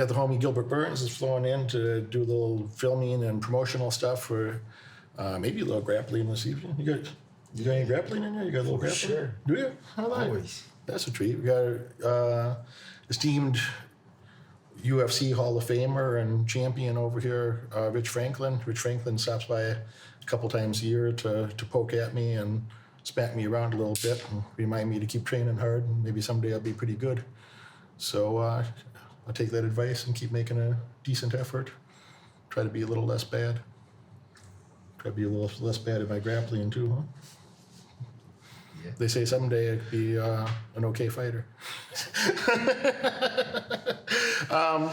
got the homie Gilbert Burns is flowing in to do a little filming and promotional stuff for maybe a little grappling this evening. You got any grappling in there? You got a little grappling? Sure. Do you? Always. That's a treat. We got esteemed UFC Hall of Famer and champion over here, Rich Franklin. Rich Franklin stops by a couple times a year to poke at me and smack me around a little bit and remind me to keep training hard, and maybe someday I'll be pretty good. So I'll take that advice and keep making a decent effort. Try to be a little less bad. Try to be a little less bad at my grappling too, huh? Yeah. They say someday I could be an okay fighter. I'm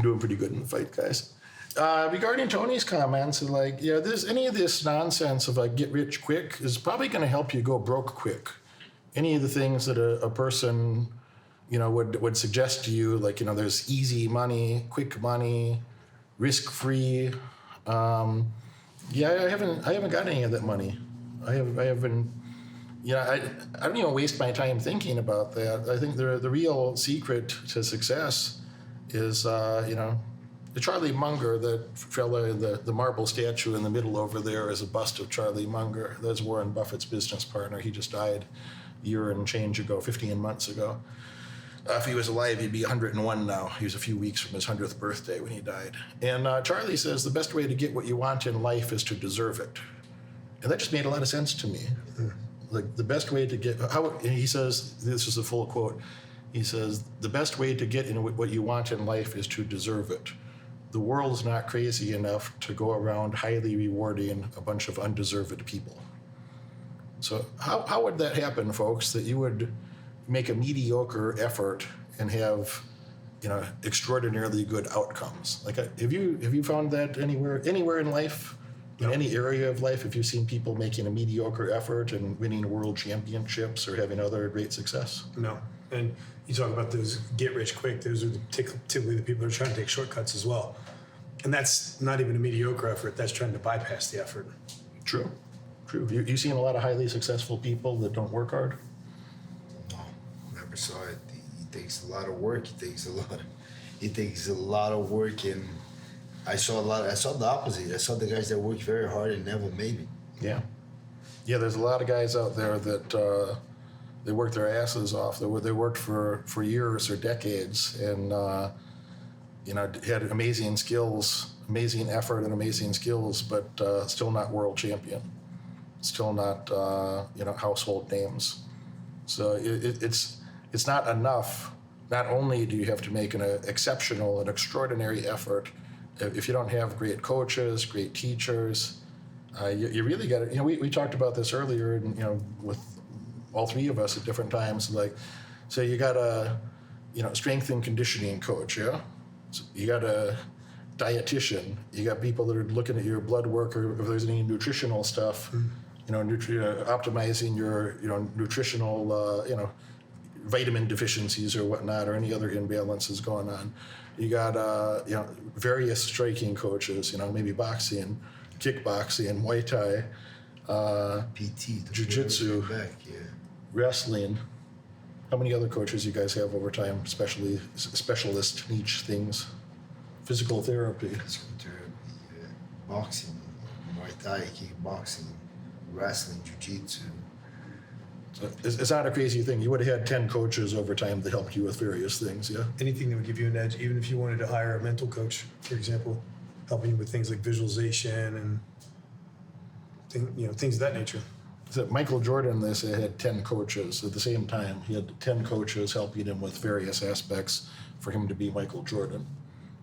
doing pretty good in the fight, guys. Regarding Tony's comments, like, yeah, there's any of this nonsense of like get rich quick is probably going to help you go broke quick. Any of the things that a person, would suggest to you, like, there's easy money, quick money, risk-free. I haven't got any of that money. I haven't. I don't even waste my time thinking about that. I think the real secret to success is, the Charlie Munger, that fella, the marble statue in the middle over there is a bust of Charlie Munger. That's Warren Buffett's business partner. He just died a year and change ago, 15 months ago. If he was alive, he'd be 101 now. He was a few weeks from his 100th birthday when he died. And Charlie says the best way to get what you want in life is to deserve it. And that just made a lot of sense to me. Like the best way to get, he says, this is a full quote, he says, the best way to get in what you want in life is to deserve it. The world's not crazy enough to go around highly rewarding a bunch of undeserved people. So how would that happen, folks, that you would make a mediocre effort and have, extraordinarily good outcomes? Like, have you found that anywhere in life? In any area of life, have you seen people making a mediocre effort and winning world championships or having other great success? No. And you talk about those get rich quick, those are typically the people that are trying to take shortcuts as well. And that's not even a mediocre effort, that's trying to bypass the effort. True. You seen a lot of highly successful people that don't work hard? No, never saw it. It takes a lot of work. It takes a lot of work, and I saw the opposite. I saw the guys that work very hard and never made it. Yeah, there's a lot of guys out there that they worked their asses off. They worked for years or decades, and had amazing skills, amazing effort, and amazing skills, but still not world champion, still not household names. So it's not enough. Not only do you have to make an extraordinary effort. If you don't have great coaches, great teachers, you really got to. We talked about this earlier, and with all three of us at different times. Like, so you got a strength and conditioning coach, yeah. So you got a dietitian. You got people that are looking at your blood work or if there's any nutritional stuff. Optimizing your nutritional vitamin deficiencies or whatnot, or any other imbalances going on. You got various striking coaches, maybe boxing, kickboxing, Muay Thai, PT, jiu-jitsu, wrestling. How many other coaches you guys have over time, especially specialist niche things? Physical therapy. Boxing, Muay Thai, kickboxing, wrestling, jiu-jitsu. So it's not a crazy thing. You would have had 10 coaches over time that helped you with various things, yeah? Anything that would give you an edge, even if you wanted to hire a mental coach, for example, helping you with things like visualization and things of that nature. So Michael Jordan, they say, had 10 coaches at the same time. He had 10 coaches helping him with various aspects for him to be Michael Jordan.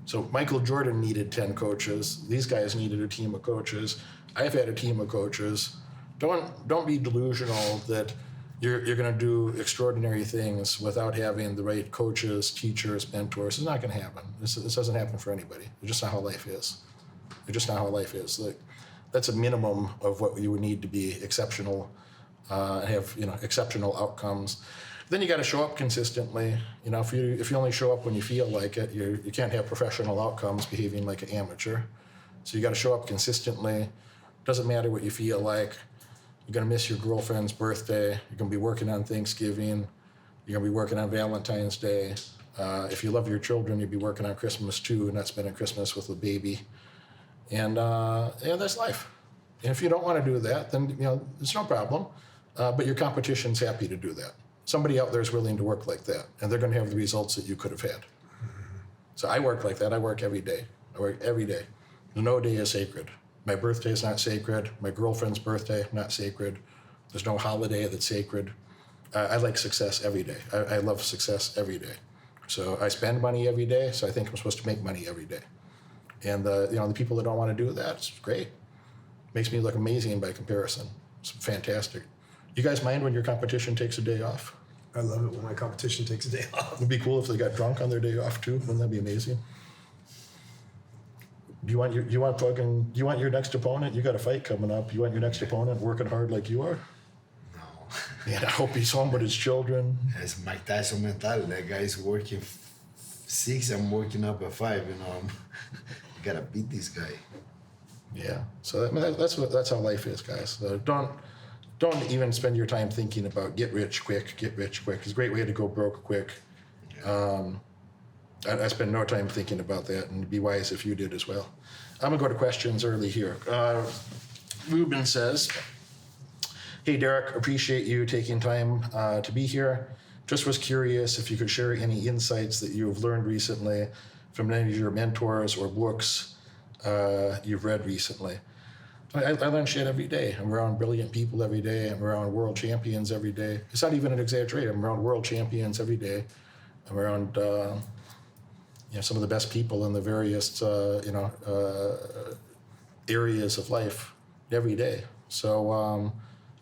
So Michael Jordan needed 10 coaches. These guys needed a team of coaches. I've had a team of coaches. Don't be delusional that you're going to do extraordinary things without having the right coaches, teachers, mentors. It's not going to happen. This doesn't happen for anybody. It's just not how life is. Like, that's a minimum of what you would need to be exceptional, have exceptional outcomes. Then you got to show up consistently. If you only show up when you feel like it, you can't have professional outcomes behaving like an amateur. So you got to show up consistently. Doesn't matter what you feel like. You're going to miss your girlfriend's birthday. You're going to be working on Thanksgiving. You're going to be working on Valentine's Day. If you love your children, you'd be working on Christmas too, and not spending Christmas with a baby. And that's life. And if you don't want to do that, then it's no problem. But your competition's happy to do that. Somebody out there is willing to work like that, and they're going to have the results that you could have had. So I work like that. I work every day. I work every day. No day is sacred. My birthday is not sacred. My girlfriend's birthday, not sacred. There's no holiday that's sacred. I like success every day. I love success every day. So I spend money every day, so I think I'm supposed to make money every day. And the people that don't want to do that, it's great. Makes me look amazing by comparison. It's fantastic. You guys mind when your competition takes a day off? I love it when my competition takes a day off. It'd be cool if they got drunk on their day off too. Wouldn't that be amazing? Do you want your next opponent? You got a fight coming up. You want your next opponent working hard like you are? No. Man, I hope he's home with his children. It's Mike Tyson mentality. That guy's working 6, I'm working up at 5. You gotta beat this guy. Yeah. So that's how life is, guys. So don't even spend your time thinking about get rich quick. It's a great way to go broke quick. I spend no time thinking about that, and it'd be wise if you did as well. I'm gonna go to questions early here. Ruben says, "Hey Derek, appreciate you taking time to be here. Just was curious if you could share any insights that you've learned recently from any of your mentors or books you've read recently." I learn shit every day. I'm around brilliant people every day. I'm around world champions every day. It's not even an exaggeration. I'm around world champions every day. I'm around some of the best people in the various areas of life every day. So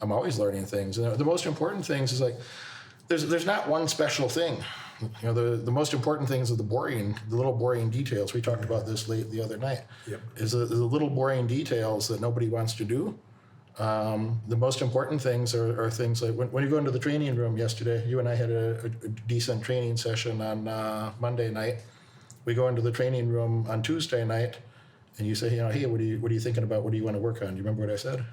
I'm always learning things. And the most important things is like there's not one special thing. The most important things are the little boring details. We talked about this late the other night. Yep. Is the little boring details that nobody wants to do. The most important things are things like when you go into the training room yesterday, you and I had a decent training session on Monday night. We go into the training room on Tuesday night, and you say, hey, what are you thinking about? What do you want to work on? Do you remember what I said?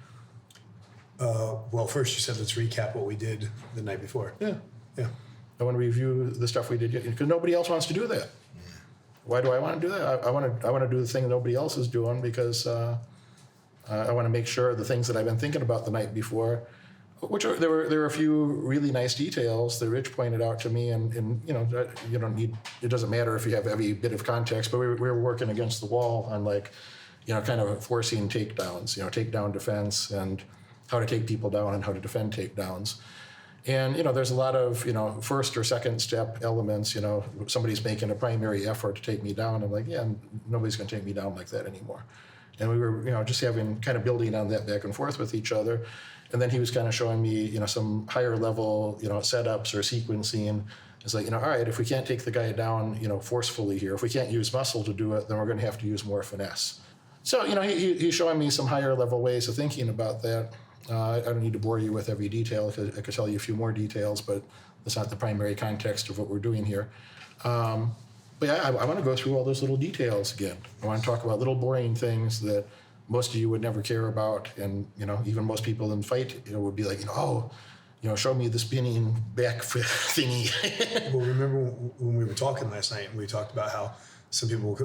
Well, first you said let's recap what we did the night before. Yeah. Yeah. I want to review the stuff we did because nobody else wants to do that. Why do I want to do that? I want to do the thing nobody else is doing because I want to make sure the things that I've been thinking about the night before, there were a few really nice details that Rich pointed out to me, and you don't need, it doesn't matter if you have every bit of context, but we were working against the wall on kind of forcing takedowns, takedown defense and how to take people down and how to defend takedowns. And, there's a lot of, first or second step elements, somebody's making a primary effort to take me down. I'm like, yeah, nobody's going to take me down like that anymore. And we were, just having kind of building on that back and forth with each other. And then he was kind of showing me, some higher level, setups or sequencing. It's like, all right, if we can't take the guy down, forcefully here, if we can't use muscle to do it, then we're going to have to use more finesse. So, he's showing me some higher level ways of thinking about that. I don't need to bore you with every detail. I could tell you a few more details, but that's not the primary context of what we're doing here. But yeah, I want to go through all those little details again. I want to talk about little boring things that most of you would never care about, and even most people in fight would be like, show me the spinning back thingy. Well, remember when we were talking last night, and we talked about how some people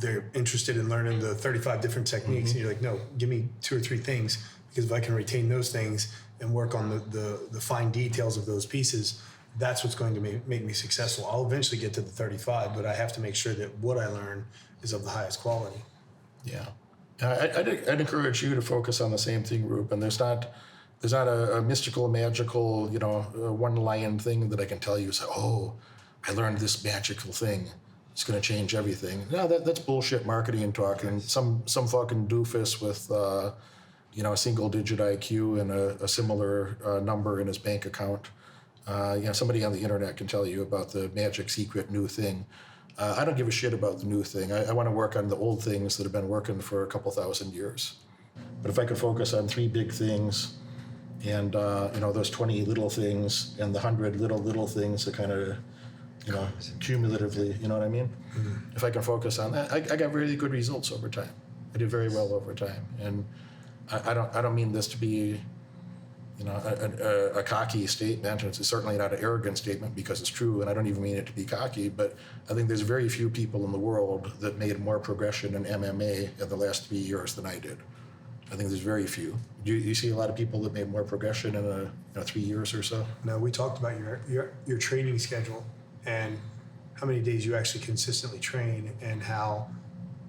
they're interested in learning the 35 different techniques, and you're like, no, give me 2 or 3 things. Because if I can retain those things and work on the fine details of those pieces, that's what's going to make me successful. I'll eventually get to the 35, but I have to make sure that what I learn is of the highest quality. Yeah. I'd encourage you to focus on the same thing, Ruben. There's not a mystical, magical, one-line thing that I can tell you. Say, I learned this magical thing. It's going to change everything. No, that's bullshit marketing talk. And some fucking doofus with a single-digit IQ and a similar number in his bank account. Somebody on the internet can tell you about the magic secret new thing. I don't give a shit about the new thing. I want to work on the old things that have been working for a couple thousand years. But if I could focus on 3 big things and, those 20 little things and the 100 little things that kind of, cumulatively, you know what I mean? Mm-hmm. If I can focus on that, I got really good results over time. I did very well over time. And I don't mean this to be, a cocky statement. It's certainly not an arrogant statement because it's true, and I don't even mean it to be cocky, but I think there's very few people in the world that made more progression in MMA in the last 3 years than I did. I think there's very few. You see a lot of people that made more progression in 3 years or so? Now, we talked about your training schedule and how many days you actually consistently train, and how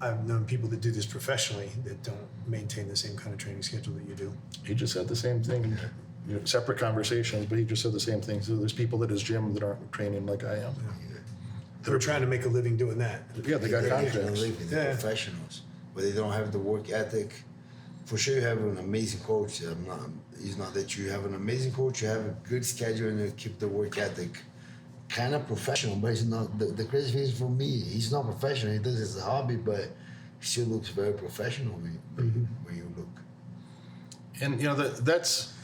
I've known people that do this professionally that don't maintain the same kind of training schedule that you do. He just said the same thing. Separate conversations, but he just said the same thing. So there's people at his gym that aren't training like I am. They're trying to make a living doing that. Yeah, they got contracts. They're professionals, but they don't have the work ethic. For sure, you have an amazing coach. It's not that you have an amazing coach. You have a good schedule and you keep the work ethic kind of professional, but it's not. The crazy thing is for me, he's not professional. He does it as a hobby, but he still looks very professional when you look. And that's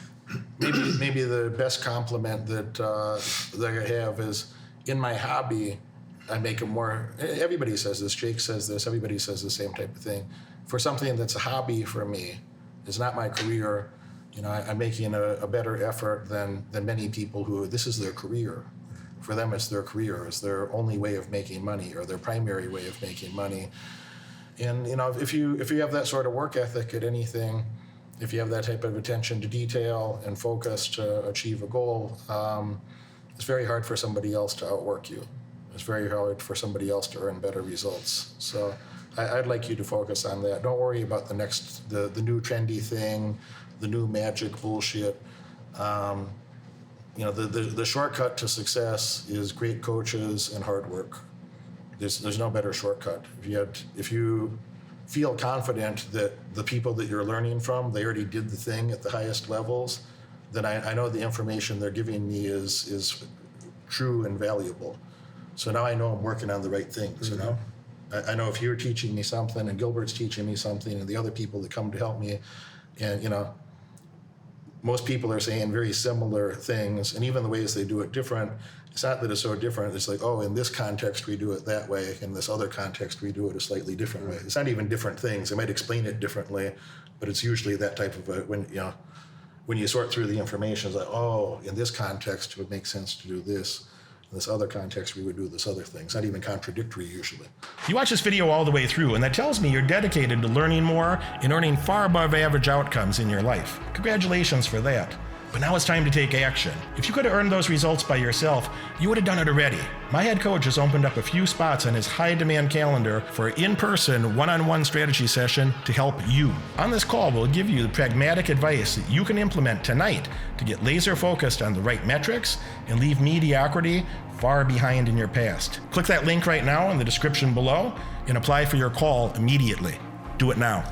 maybe the best compliment that I have is, in my hobby, I make it more. Everybody says this. Jake says this. Everybody says the same type of thing. For something that's a hobby for me, it's not my career. I'm making a better effort than many people who this is their career. For them, it's their career. It's their only way of making money, or their primary way of making money. And if you have that sort of work ethic at anything, if you have that type of attention to detail and focus to achieve a goal, it's very hard for somebody else to outwork you. It's very hard for somebody else to earn better results. So I'd like you to focus on that. Don't worry about the new trendy thing, the new magic bullshit. The shortcut to success is great coaches and hard work. There's no better shortcut. If you feel confident that the people that you're learning from, they already did the thing at the highest levels, then I know the information they're giving me is true and valuable. So now I know I'm working on the right things, I know if you're teaching me something and Gilbert's teaching me something and the other people that come to help me, and most people are saying very similar things, and even the ways they do it different. It's not that it's so different. It's like, oh, in this context we do it that way. In this other context we do it a slightly different way. It's not even different things. They might explain it differently, but it's usually that type of when you sort through the information, it's like, oh, in this context it would make sense to do this. In this other context, we would do this other thing. It's not even contradictory usually. You watch this video all the way through, and that tells me you're dedicated to learning more and earning far above average outcomes in your life. Congratulations for that. But now it's time to take action. If you could have earned those results by yourself, you would have done it already. My head coach has opened up a few spots on his high-demand calendar for an in-person, one-on-one strategy session to help you. On this call, we'll give you the pragmatic advice that you can implement tonight to get laser-focused on the right metrics and leave mediocrity far behind in your past. Click that link right now in the description below and apply for your call immediately. Do it now.